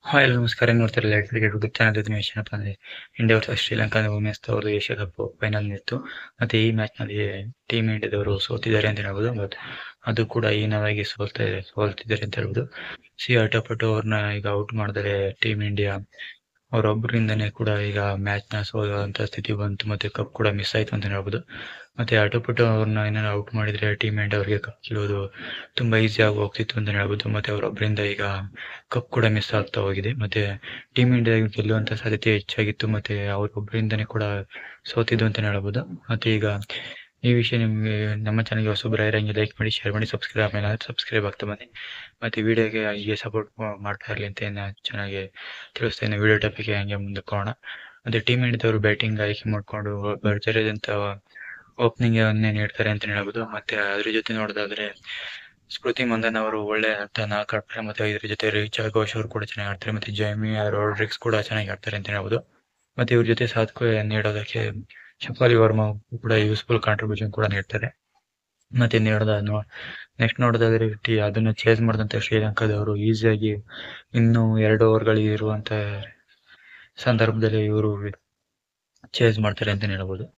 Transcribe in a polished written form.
Hi ಎಲ್ಲರೂ ನಮಸ್ಕಾರ. ಏನು ನೋಡ್ತಾರೆ light cricket YouTube channel Dinesh. ಏನಪ್ಪ ಅಂದರೆ ಇಂಡಿಯಾ ವರ್ಸಸ್ ಶ್ರೀಲಂಕಾ ವುಮೆನ್ಸ್ ಅವ್ರದ್ದು ಏಷ್ಯಾ ಕಪ್ ಫೈನಲ್ ಇತ್ತು. ಮತ್ತು ಈ ಮ್ಯಾಚ್ನಲ್ಲಿ ಟೀಮ್ ಇಂಡಿಯಾದವರು ಸೋತಿದ್ದಾರೆ ಅಂತ ಹೇಳ್ಬೋದು. ಬಟ್ ಅದು ಕೂಡ ಹೀನವಾಗಿ ಸೋಲ್ತಿದ್ದಾರೆ ಅಂತ ಹೇಳ್ಬೋದು. ಹಠಪಟ್ಟು ಅವ್ರನ್ನ ಈಗ ಔಟ್ ಮಾಡಿದರೆ ಟೀಮ್ ಇಂಡಿಯಾ ಅವರೊಬ್ಬರಿಂದನೇ ಕೂಡ ಈಗ ಮ್ಯಾಚ್ನ ಸೋಲುವಂಥ ಸ್ಥಿತಿ ಬಂತು. ಮತ್ತು ಕಪ್ ಕೂಡ ಮಿಸ್ ಆಯಿತು ಅಂತ ಹೇಳ್ಬೋದು. ಮತ್ತು ಅಟೋಪಟ್ಟು ಅವ್ರನ್ನ ಏನಾದ್ರು ಔಟ್ ಮಾಡಿದರೆ ಟೀಮ್ ಇಂಡಿಯಾ ಅವರಿಗೆ ಕಪ್ ಗೆಲ್ಲೋದು ತುಂಬ ಈಸಿಯಾಗಿ ಹೋಗ್ತಿತ್ತು ಅಂತ ಹೇಳ್ಬೋದು. ಮತ್ತು ಅವರೊಬ್ಬರಿಂದ ಈಗ ಕಪ್ ಕೂಡ ಮಿಸ್ ಆಗ್ತಾ ಹೋಗಿದೆ. ಮತ್ತು ಟೀಮ್ ಇಂಡಿಯಾ ಗೆಲ್ಲುವಂಥ ಸಾಧ್ಯತೆ ಹೆಚ್ಚಾಗಿತ್ತು. ಮತ್ತು ಅವರೊಬ್ಬರಿಂದನೇ ಕೂಡ ಸೋತಿದ್ದು ಅಂತ ಹೇಳ್ಬೋದು. ಮತ್ತು ಈಗ ಈ ವಿಷಯ ನಿಮಗೆ ನಮ್ಮ ಚಾನಲ್ಗೆ ಹೊಸಬ್ರು ಹಂಗೆ ಲೈಕ್ ಮಾಡಿ, ಶೇರ್ ಮಾಡಿ, ಸಬ್ಸ್ಕ್ರೈಬ್ ಆಗ್ತಾ ಬನ್ನಿ. ಮತ್ತು ವಿಡಿಯೋಗೆ ಹೀಗೆ ಸಪೋರ್ಟ್ ಮಾಡ್ತಾ ಇರಲಿ ಅಂತ ಚೆನ್ನಾಗಿ ತಿಳಿಸ್ತಾ ಇದ್ದೀನಿ. ವಿಡಿಯೋ ಟಾಪಿಕ್ಗೆ ಹಂಗೆ ಮುಂದಕ್ಕೆ ಹೋಗೋಣ. ಮತ್ತು ಟೀಮ್ ಇಂಡಿಯಾದವರು ಬ್ಯಾಟಿಂಗ್ ಆಯ್ಕೆ ಮಾಡಿಕೊಂಡು ಭರ್ಜರಿಯಾದಂಥ ಓಪನಿಂಗ್ ನೀಡ್ತಾರೆ ಅಂತ ಹೇಳ್ಬೋದು. ಮತ್ತು ಅದ್ರ ಜೊತೆ ನೋಡೋದಾದ್ರೆ ಸ್ಮೃತಿ ಮಂದನ್ ಅವರು ಒಳ್ಳೆ ಅಂತ 4 ಆಡ್ತಾರೆ. ಮತ್ತು ಇದ್ರ ಜೊತೆ ರಿಚಾ ಘೋಷ್ ಅವರು ಕೂಡ ಚೆನ್ನಾಗಿ ಆಡ್ತಾರೆ. ಮತ್ತು ಜೈಮಿ ರೋಡ್ರಿಕ್ಸ್ ಕೂಡ ಚೆನ್ನಾಗಿ ಆಡ್ತಾರೆ ಅಂತ ಹೇಳ್ಬೋದು. ಮತ್ತು ಇವ್ರ ಜೊತೆ ಸಾಥ್ ನೀಡೋದಕ್ಕೆ ಶಫಾಲಿ ವರ್ಮಾ ಕೂಡ ಯೂಸ್ಫುಲ್ ಕಾಂಟ್ರಿಬ್ಯೂಷನ್ ಕೂಡ ನೀಡ್ತಾರೆ. ಮತ್ತೆ ನೆಕ್ಸ್ಟ್ ನೋಡೋದಾದ್ರೆ ಅದನ್ನ ಚೇಸ್ ಮಾಡಿದಂತ ಶ್ರೀಲಂಕಾದವರು ಈಸಿಯಾಗಿ ಇನ್ನೂ 2 ಓವರ್ಗಳಿಗೆ ಇರುವಂತ ಸಂದರ್ಭದಲ್ಲಿ ಇವರು ಚೇಸ್ ಮಾಡ್ತಾರೆ ಅಂತ ಹೇಳ್ಬೋದು.